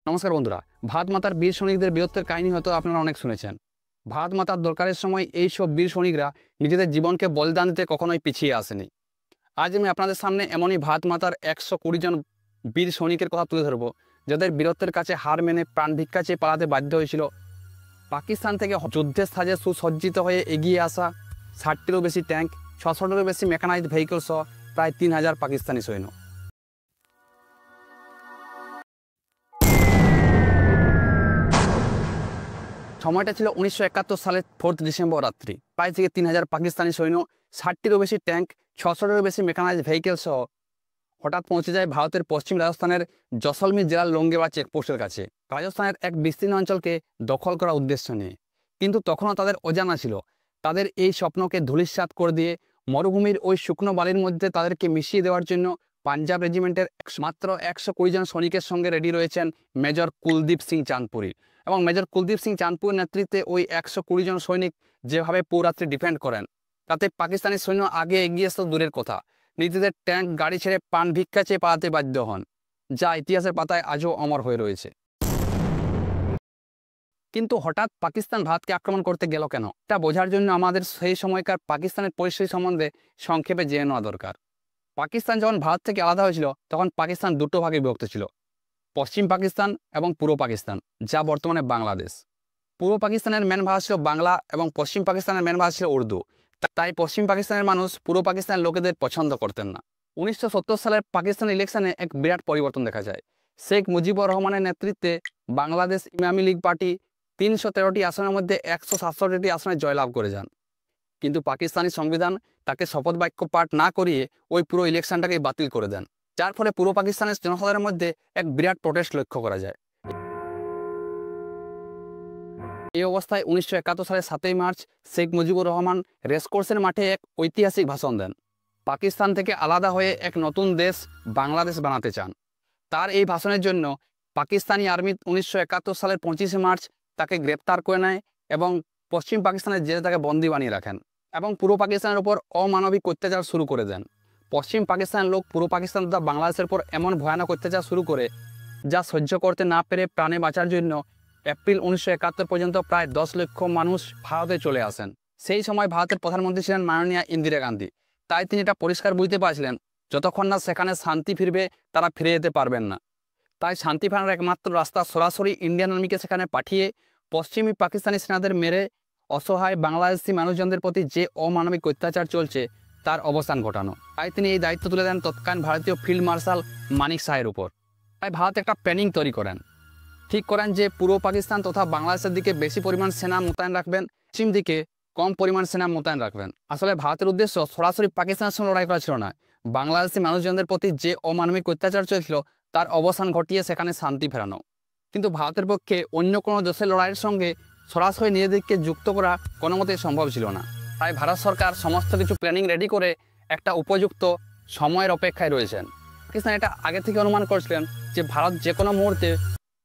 নমস্কার বন্ধুরা, ভারত মাতার বীর সৈনিকদের বীরত্বের কাহিনী হয়তো আপনারা অনেক শুনেছেন। ভারত মাতার দরকারের সময় এই সব বীর সৈনিকরা নিজেদের জীবনকে বলিদান দিতে কখনোই পিছিয়ে আসেনি। আজ আমি আপনাদের সামনে এমনই ভারত মাতার 120 জন বীর সৈনিকের কথা তুলে ধরবো, যাদের বীরত্বের কাছে হার মেনে প্রাণ ভিক্ষা চেয়ে পালাতে বাধ্য হয়েছিল। পাকিস্তান থেকে যুদ্ধের সাজে সুসজ্জিত হয়ে এগিয়ে আসা 60টিরও বেশি ট্যাঙ্ক, 600টিরও বেশি মেকানাইজড ভেহিকল সহ প্রায় 3000 পাকিস্তানি সৈন্য। সময়টা ছিল 1971 সালের 4 ডিসেম্বর রাত্রি। প্রায় থেকে 3000 পাকিস্তানি সৈন্য, 60টিরও বেশি ট্যাঙ্ক, 600টিরও বেশি মেকানাইজড ভেহিকেল সহ হঠাৎ পৌঁছে যায় ভারতের পশ্চিম রাজস্থানের জসলমীর জেলার লোঙ্গেবাড়া চেকপোস্টের কাছে, রাজস্থানের এক বিস্তীর্ণ অঞ্চলকে দখল করার উদ্দেশ্য নিয়ে। কিন্তু তখনও তাদের অজানা ছিল, তাদের এই স্বপ্নকে ধূলিসাৎ করে দিয়ে মরুভূমির ওই শুকনো বালির মধ্যে তাদেরকে মিশিয়ে দেওয়ার জন্য পাঞ্জাব রেজিমেন্টের মাত্র 120 জন সৈনিকের সঙ্গে রেডি রয়েছেন মেজর কুলদীপ সিং চাঁদপুরি। এবং মেজর কুলদীপ সিং চাঁদপুরের নেতৃত্বে ওই 120 জন সৈনিক যেভাবে পুরাত্রি ডিফেন্ড করেন, তাতে পাকিস্তানি সৈন্য আগে এগিয়ে আসতে দূরের কথা, নিজেদের ট্যাঙ্ক গাড়ি ছেড়ে প্রাণ ভিক্ষা চেয়ে পালাতে বাধ্য হন, যা ইতিহাসের পাতায় আজও অমর হয়ে রয়েছে। কিন্তু হঠাৎ পাকিস্তান ভারতকে আক্রমণ করতে গেল কেন, তা বোঝার জন্য আমাদের সেই সময়কার পাকিস্তানের পরিস্থিতি সম্বন্ধে সংক্ষেপে জেনে নেওয়া দরকার। পাকিস্তান যখন ভারত থেকে আলাদা হয়েছিল, তখন পাকিস্তান দুটো ভাগে বিভক্ত ছিল, পশ্চিম পাকিস্তান এবং পূর্ব পাকিস্তান, যা বর্তমানে বাংলাদেশ। পূর্ব পাকিস্তানের মেন ভাষা ছিল বাংলা এবং পশ্চিম পাকিস্তানের মেন ভাষা ছিল উর্দু। তাই পশ্চিম পাকিস্তানের মানুষ পূর্ব পাকিস্তানের লোকেদের পছন্দ করতেন না। 1970 সালের পাকিস্তান ইলেকশনে এক বিরাট পরিবর্তন দেখা যায়। শেখ মুজিবুর রহমানের নেতৃত্বে বাংলাদেশ ইমামি লীগ পার্টি 313টি আসনের মধ্যে 167টি আসনে জয়লাভ করে যান। কিন্তু পাকিস্তানি সংবিধান তাকে শপথ বাক্য পাঠ না করিয়ে ওই পুরো ইলেকশনটাকে বাতিল করে দেন, যার ফলে পূর্ব পাকিস্তানের জনসাধারণের মধ্যে এক বিরাট প্রোটেস্ট লক্ষ্য করা যায়। এই অবস্থায় 1971 সালের 7ই মার্চ শেখ মুজিবুর রহমান রেসকোর্সের মাঠে এক ঐতিহাসিক ভাষণ দেন। পাকিস্তান থেকে আলাদা হয়ে এক নতুন দেশ বাংলাদেশ বানাতে চান। তার এই ভাষণের জন্য পাকিস্তানি আর্মি 1971 সালের 25 মার্চ তাকে গ্রেপ্তার করে নেয় এবং পশ্চিম পাকিস্তানের জেলে তাকে বন্দি বানিয়ে রাখেন এবং পূর্ব পাকিস্তানের উপর অমানবিক অত্যাচার শুরু করে দেন। পশ্চিম পাকিস্তানের লোক পূর্ব পাকিস্তান তথা বাংলাদেশের উপর এমন ভয়ানক অত্যাচার শুরু করে, যা সহ্য করতে না পেরে প্রাণে বাঁচার জন্য এপ্রিল 1971 পর্যন্ত প্রায় 10 লক্ষ মানুষ ভারতে চলে আসেন। সেই সময় ভারতের প্রধানমন্ত্রী ছিলেন মাননীয়া ইন্দিরা গান্ধী। তাই তিনি এটা পরিষ্কার বুঝতে পারছিলেন, যতক্ষণ না সেখানে শান্তি ফিরবে তারা ফিরে যেতে পারবেন না। তাই শান্তি ফেরানোর একমাত্র রাস্তা সরাসরি ইন্ডিয়ান আর্মিকে সেখানে পাঠিয়ে পশ্চিমী পাকিস্তানি সেনাদের মেরে অসহায় বাংলাদেশি মানুষজনদের প্রতি যে অমানবিক অত্যাচার চলছে তার অবসান ঘটানো। তাই তিনি এই দায়িত্ব তুলে দেন তৎকালীন ভারতীয় ফিল্ড মার্শাল মানিক শাহের উপর। তাই ভারত একটা প্ল্যানিং তৈরি করেন, ঠিক করেন যে পূর্ব পাকিস্তান তথা বাংলাদেশের দিকে বেশি পরিমাণ সেনা মোতায়েন রাখবেন, পশ্চিম দিকে কম পরিমাণ সেনা মোতায়েন রাখবেন। আসলে ভারতের উদ্দেশ্য সরাসরি পাকিস্তানের সঙ্গে লড়াই করা ছিল না, বাংলাদেশি মানুষজনদের প্রতি যে অমানবিক অত্যাচার চলছিল তার অবসান ঘটিয়ে সেখানে শান্তি ফেরানো। কিন্তু ভারতের পক্ষে অন্য কোনো দেশের লড়াইয়ের সঙ্গে সরাসরি নিজেদেরকে যুক্ত করা কোনো মতেই সম্ভব ছিল না। তাই ভারত সরকার সমস্ত কিছু প্ল্যানিং রেডি করে একটা উপযুক্ত সময়ের অপেক্ষায় রয়েছেন। পাকিস্তান এটা আগে থেকে অনুমান করছিলেন যে ভারত যে কোনো মুহূর্তে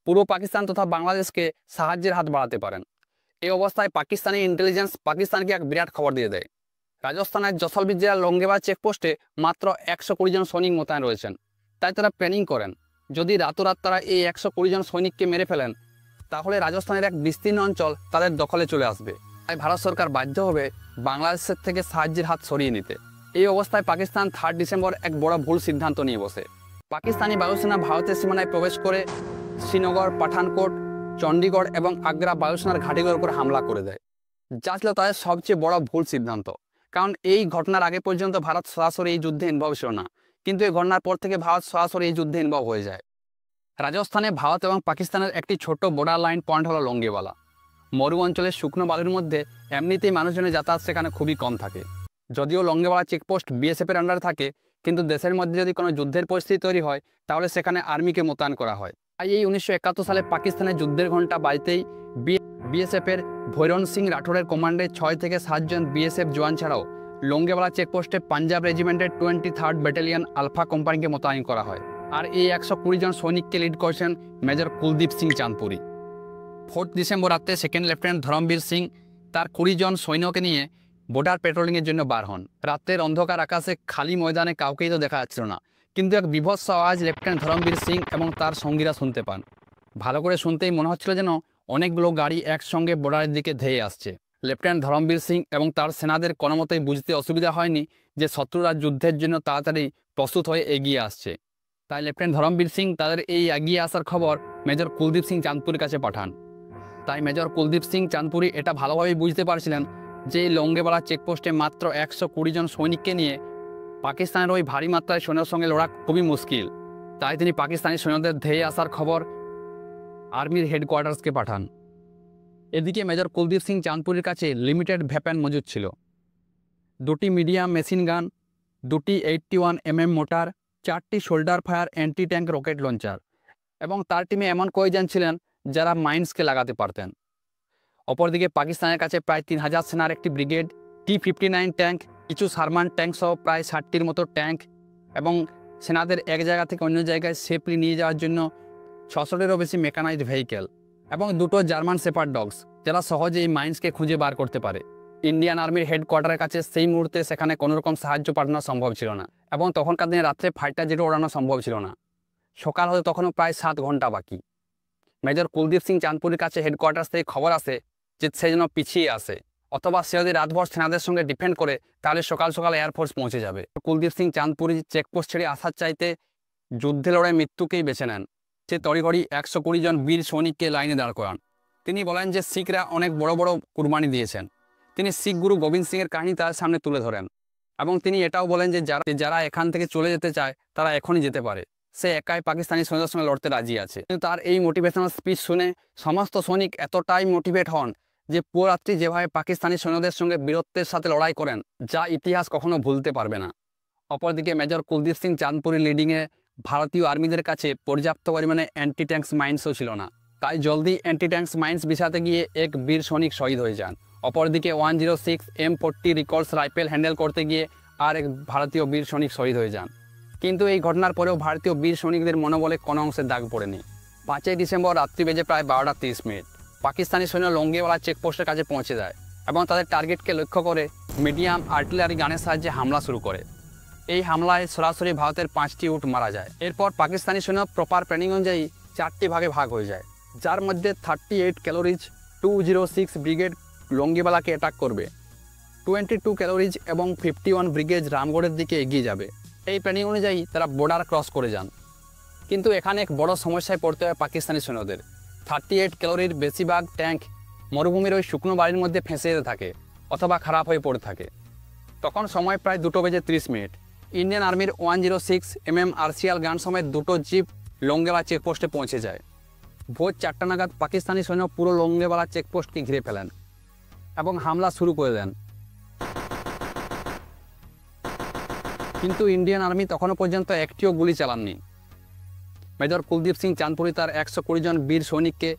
পূর্ব পাকিস্তান তথা বাংলাদেশকে সাহায্যের হাত বাড়াতে পারেন। এই অবস্থায় পাকিস্তানি ইন্টেলিজেন্স পাকিস্তানকে এক বিরাট খবর দিয়ে দেয়। রাজস্থানের জসলমীর জেলার লোঙ্গেবাড়া চেকপোস্টে মাত্র 120 জন সৈনিক মোতায়েন রয়েছেন। তাই তারা প্ল্যানিং করেন, যদি রাতোরাত তারা এই 120 জন সৈনিককে মেরে ফেলেন, তাহলে রাজস্থানের এক বিস্তীর্ণ অঞ্চল তাদের দখলে চলে আসবে। তাই ভারত সরকার বাধ্য হবে বাংলাদেশের থেকে সাহায্যের হাত সরিয়ে নিতে। এই অবস্থায় পাকিস্তান 3 ডিসেম্বর এক বড় ভুল সিদ্ধান্ত নিয়ে বসে। পাকিস্তানি বায়ুসেনা ভারতের সীমানায় প্রবেশ করে শ্রীনগর, পাঠানকোট, চণ্ডীগড় এবং আগ্রা বায়ুসেনার ঘাঁটিগুলোর উপর হামলা করে দেয়, যা ছিল তাদের সবচেয়ে বড় ভুল সিদ্ধান্ত। কারণ এই ঘটনার আগে পর্যন্ত ভারত সরাসরি এই যুদ্ধে ইনভলভ ছিল না, কিন্তু এই ঘটনার পর থেকে ভারত সরাসরি এই যুদ্ধে ইনভলভ হয়ে যায়। রাজস্থানে ভারত এবং পাকিস্তানের একটি ছোট বর্ডার লাইন পয়েন্ট হলো লোঙ্গেবালা। মরু অঞ্চলের শুকনো বালুর মধ্যে এমনিতেই মানুষজনের যাতায়াত সেখানে খুবই কম থাকে। যদিও লোঙ্গেবালা চেকপোস্ট বিএসএফের আন্ডারে থাকে, কিন্তু দেশের মধ্যে যদি কোনো যুদ্ধের পরিস্থিতি তৈরি হয় তাহলে সেখানে আর্মিকে মোতায়েন করা হয়। তাই এই 1971 সালে পাকিস্তানের যুদ্ধের ঘণ্টা বাজতেই বিএসএফের ভৈরন সিং রাঠোরের কমান্ডে 6 থেকে 7 জন বিএসএফ জওয়ান ছাড়াও লোঙ্গেবালা চেকপোস্টে পাঞ্জাব রেজিমেন্টের 23rd ব্যাটালিয়ন আলফা কোম্পানিকে মোতায়েন করা হয়। আর এই 120 জন সৈনিককে লিড করছেন মেজর কুলদীপ সিং চাঁদপুরি। 4 ডিসেম্বর রাতে সেকেন্ড লেফটেন্যান্ট ধরমবীর সিং তার 20 জন সৈন্যকে নিয়ে বর্ডার পেট্রোলিংয়ের জন্য বার হন। রাতের অন্ধকার আকাশে খালি ময়দানে কাউকেই তো দেখা যাচ্ছিল না, কিন্তু এক বিভৎস আওয়াজ লেফটেন্যান্ট ধরমবীর সিং এবং তার সঙ্গীরা শুনতে পান। ভালো করে শুনতেই মনে হচ্ছিল যেন অনেকগুলো গাড়ি একসঙ্গে বর্ডারের দিকে ধেয়ে আসছে। লেফটেন্যান্ট ধরমবীর সিং এবং তার সেনাদের কোনো মতেই বুঝতে অসুবিধা হয়নি যে শত্রুরা যুদ্ধের জন্য তাড়াতাড়ি প্রস্তুত হয়ে এগিয়ে আসছে। তাই লেফটেন্যান্ট ধরমবীর সিং তাদের এই এগিয়ে আসার খবর মেজর কুলদীপ সিং চাঁদপুরের কাছে পাঠান। তাই মেজর কুলদীপ সিং চাঁদপুরি এটা ভালোভাবেই বুঝতে পারছিলেন যে এই লঙ্গেবালা চেকপোস্টে মাত্র 120 জন সৈনিককে নিয়ে পাকিস্তানের ওই ভারী মাত্রায় সৈন্যের সঙ্গে লড়া খুবই মুশকিল। তাই তিনি পাকিস্তানি সৈন্যদের ধেয়ে আসার খবর আর্মির হেডকোয়ার্টার্সকে পাঠান। এদিকে মেজর কুলদীপ সিং চাঁদপুরির কাছে লিমিটেড ভেপন মজুদ ছিল, 2টি মিডিয়াম মেশিন গান, 2টি 81 mm মোটার, 4টি shoulder fire anti tank rocket launcher এবং তার টিমে এমন কয়েকজন ছিলেন যারা মাইন্সকে লাগাতে পারতেন। অপরদিকে পাকিস্তানের কাছে প্রায় 3000 সেনার একটি ব্রিগেড, T-59 ট্যাঙ্ক, কিছু শারমান ট্যাঙ্ক সহ প্রায় 60টির মতো ট্যাঙ্ক এবং সেনাদের এক জায়গা থেকে অন্য জায়গায় সেফলি নিয়ে যাওয়ার জন্য 600টিরও বেশি মেকানাইজড ভেহিকেল এবং 2টো জার্মান শেপার্ড ডগস যারা সহজে এই মাইন্সকে খুঁজে বার করতে পারে। ইন্ডিয়ান আর্মির হেডকোয়ার্টারের কাছে সেই মুহূর্তে সেখানে কোনোরকম সাহায্য পাঠানো সম্ভব ছিল না এবং তখনকার দিনে রাত্রে ফাইটার জেটও ওড়ানো সম্ভব ছিল না। সকাল হতে তখনও প্রায় 7 ঘন্টা বাকি। মেজর কুলদীপ সিং চাঁদপুরের কাছে হেডকোয়ার্টার থেকে খবর আসে যে সে যেন পিছিয়ে আসে, অথবা সে যদি রাতভর সেনাদের সঙ্গে ডিফেন্ড করে তাহলে সকাল সকাল এয়ারফোর্স পৌঁছে যাবে। কুলদীপ সিং চাঁদপুরি চেকপোস্ট ছেড়ে আসার চাইতে যুদ্ধে লড়াই মৃত্যুকেই বেছে নেন। সে তড়িঘড়ি 120 জন বীর সৈনিককে লাইনে দাঁড় করান। তিনি বলেন যে শিখরা অনেক বড় বড় কুরবানি দিয়েছেন। তিনি শিখ গুরু গোবিন্দ সিংয়ের কাহিনী তার সামনে তুলে ধরেন এবং তিনি এটাও বলেন যে যারা এখান থেকে চলে যেতে চায় তারা এখনই যেতে পারে। সে একাই পাকিস্তানি সৈন্যদের সঙ্গে লড়তে রাজি আছে। কিন্তু তার এই মোটিভেশনাল স্পিচ শুনে সমস্ত সৈনিক এতটাই মোটিভেট হন যে পুরো রাত্রি যেভাবে পাকিস্তানি সৈন্যদের সঙ্গে বীরত্বের সাথে লড়াই করেন যা ইতিহাস কখনো ভুলতে পারবে না। অপরদিকে মেজর কুলদীপ সিং চাঁদপুরি লিডিংয়ে ভারতীয় আর্মিদের কাছে পর্যাপ্ত পরিমাণে অ্যান্টি ট্যাঙ্কস মাইন্সও ছিল না। তাই জলদি অ্যান্টি ট্যাঙ্কস মাইন্স বিছাতে গিয়ে এক বীর সৈনিক শহীদ হয়ে যান। অপরদিকে 106 M40 রিকলস রাইফেল হ্যান্ডেল করতে গিয়ে আর এক ভারতীয় বীর সৈনিক শহীদ হয়ে যান। কিন্তু এই ঘটনার পরেও ভারতীয় বীর সৈনিকদের মনোবলে কোনো অংশে দাগ পড়েনি। 5ই ডিসেম্বর রাত্রি বেজে প্রায় 12:30 পাকিস্তানি সৈন্য লঙ্গেওয়ালা চেকপোস্টের কাছে পৌঁছে যায় এবং তাদের টার্গেটকে লক্ষ্য করে মিডিয়াম আর্টিলারি গানের সাহায্যে হামলা শুরু করে। এই হামলায় সরাসরি ভারতের 5টি উট মারা যায়। এরপর পাকিস্তানি সৈন্য প্রপার প্ল্যানিং অনুযায়ী 4টি ভাগে ভাগ হয়ে যায়, যার মধ্যে 38 ক্যালোরিজ 206 ব্রিগেড লঙ্গেওয়ালাকে অ্যাটাক করবে, 22 ক্যালোরিজ এবং 51 ব্রিগেড রামগড়ের দিকে এগিয়ে যাবে। এই প্ল্যানিং অনুযায়ী তারা বর্ডার ক্রস করে যান। কিন্তু এখানে এক বড় সমস্যায় পড়তে হয় পাকিস্তানি সৈন্যদের। 38 ক্যালোরির বেশিরভাগ ট্যাঙ্ক মরুভূমির ওই শুকনো বাড়ির মধ্যে ফেঁসে যেতে থাকে অথবা খারাপ হয়ে পড়ে থাকে। তখন সময় প্রায় 2:30। ইন্ডিয়ান আর্মির 106 mm আর্সিয়াল গান সমেত 2টো জিপ লঙ্গেওয়ালা চেকপোস্টে পৌঁছে যায়। ভোর 4টা নাগাদ পাকিস্তানি সৈন্য পুরো লঙ্গেওয়ালা চেকপোস্টকে ঘিরে ফেলেন এবং হামলা শুরু করে দেন। কিন্তু ইন্ডিয়ান আর্মি তখনও পর্যন্ত একটিও গুলি চালাননি। মেজর কুলদীপ সিং চাঁদপুরি তার 120 জন বীর সৈনিককে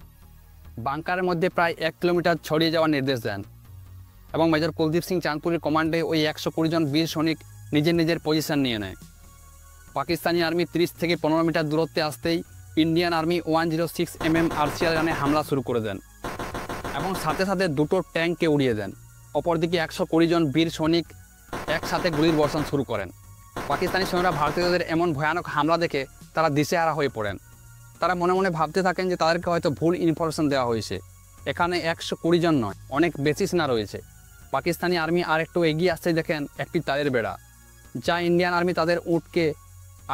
বাংকারের মধ্যে প্রায় 1 কিলোমিটার ছড়িয়ে যাওয়ার নির্দেশ দেন এবং মেজর কুলদীপ সিং চাঁদপুরির কমান্ডে ওই 120 জন বীর সৈনিক নিজের পজিশন নিয়ে নেয়। পাকিস্তানি আর্মি 30 থেকে 15 মিটার দূরত্বে আসতেই ইন্ডিয়ান আর্মি 106 mm আর্সিয়াল গানে হামলা শুরু করে দেন এবং সাথে সাথে 2টো ট্যাঙ্ককে উড়িয়ে দেন। অপরদিকে 120 জন বীর সৈনিক একসাথে গুলির বর্ষণ শুরু করেন। পাকিস্তানি সৈন্যরা ভারতীয়দের এমন ভয়ানক হামলা দেখে তারা দিশেহারা হয়ে পড়েন। তারা মনে মনে ভাবতে থাকেন যে তাদেরকে হয়তো ভুল ইনফরমেশন দেওয়া হয়েছে। এখানে 120 জন নয়, অনেক বেশি সেনা রয়েছে। পাকিস্তানি আর্মি আর একটু এগিয়ে আসতে দেখেন একটি তারের বেড়া, যা ইন্ডিয়ান আর্মি তাদের উটকে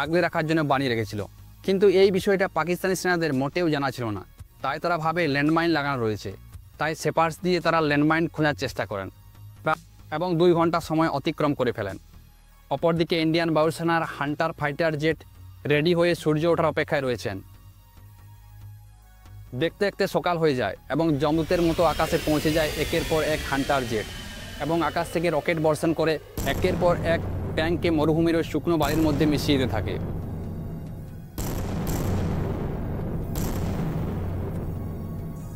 আগলে রাখার জন্য বানিয়ে রেখেছিল। কিন্তু এই বিষয়টা পাকিস্তানি সেনাদের মোটেও জানা ছিল না। তাই তারা ভাবে ল্যান্ডমাইন লাগানো রয়েছে। তাই সেপার্স দিয়ে তারা ল্যান্ডমাইন খোঁজার চেষ্টা করেন এবং 2 ঘন্টা সময় অতিক্রম করে ফেলেন। অপরদিকে ইন্ডিয়ান বায়ুসেনার হান্টার ফাইটার জেট রেডি হয়ে সূর্য ওঠার অপেক্ষায় রয়েছেন। দেখতে দেখতে সকাল হয়ে যায় এবং যমদূতের মতো আকাশে পৌঁছে যায় একের পর এক হান্টার জেট এবং আকাশ থেকে রকেট বর্ষণ করে একের পর এক ট্যাঙ্ককে মরুভূমির ওই শুকনো বাড়ির মধ্যে মিশিয়ে দিতে থাকে।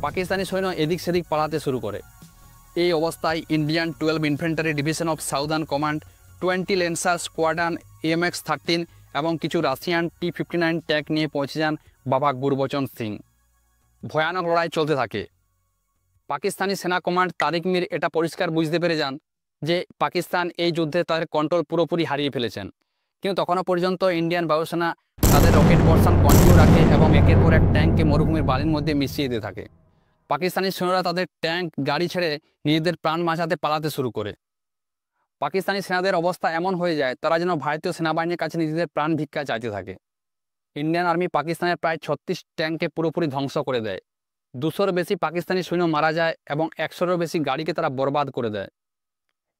পাকিস্তানি সৈন্য এদিক সেদিক পালাতে শুরু করে। এই অবস্থায় Indian 12 infantry division of southern command 20 Lancer squadron AMX-13 এবং কিছু রাশিয়ান T-59 ট্যাঙ্ক নিয়ে পৌঁছে যান বাবা গুরবচন সিং। ভয়ানক লড়াই চলতে থাকে। পাকিস্তানি সেনা কমান্ড তারিক মির এটা পরিষ্কার বুঝতে পেরে যান যে পাকিস্তান এই যুদ্ধে তাদের কন্ট্রোল পুরোপুরি হারিয়ে ফেলেছেন। কিন্তু তখনও পর্যন্ত ইন্ডিয়ান বায়ুসেনা তাদের রকেট বর্ষণ কন্টিনিউ রাখে এবং একের পর এক ট্যাঙ্ককে মরুভূমির বালির মধ্যে মিশিয়ে দিয়ে থাকে। পাকিস্তানি সৈন্যরা তাদের ট্যাঙ্ক গাড়ি ছেড়ে নিজেদের প্রাণ বাঁচাতে পালাতে শুরু করে। পাকিস্তানি সেনাদের অবস্থা এমন হয়ে যায় তারা যেন ভারতীয় সেনাবাহিনীর কাছে নিজেদের প্রাণ ভিক্ষা চাইতে থাকে। ইন্ডিয়ান আর্মি পাকিস্তানের প্রায় 36 ট্যাঙ্ককে পুরোপুরি ধ্বংস করে দেয়। 200-র বেশি পাকিস্তানি সৈন্য মারা যায় এবং 100-রও বেশি গাড়িকে তারা বরবাদ করে দেয়।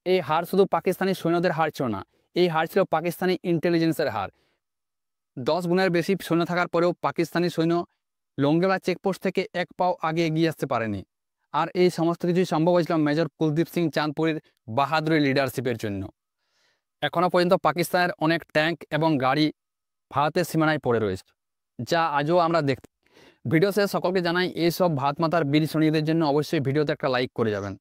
এই হার শুধু পাকিস্তানি সৈন্যদের হার ছিল না, এই হার ছিল পাকিস্তানি ইন্টেলিজেন্সের হার। 10 গুণের বেশি সৈন্য থাকার পরেও পাকিস্তানি সৈন্য লোঙ্গেলা চেকপোস্ট থেকে এক পাও আগে এগিয়ে আসতে পারেনি। আর এই সমস্ত কিছুই সম্ভব হয়েছিল মেজর কুলদীপ সিং চাঁদপুরীর বাহাদুরি লিডারশিপের জন্য। এখনও পর্যন্ত পাকিস্তানের অনেক ট্যাঙ্ক এবং গাড়ি ভারতের সীমানায় পড়ে রয়েছে, যা আজও আমরা দেখতে। ভিডিও শেষে সকলকে জানাই এইসব ভারত মাতার বীর সৈনিকদের জন্য অবশ্যই ভিডিওতে একটা লাইক করে যাবেন।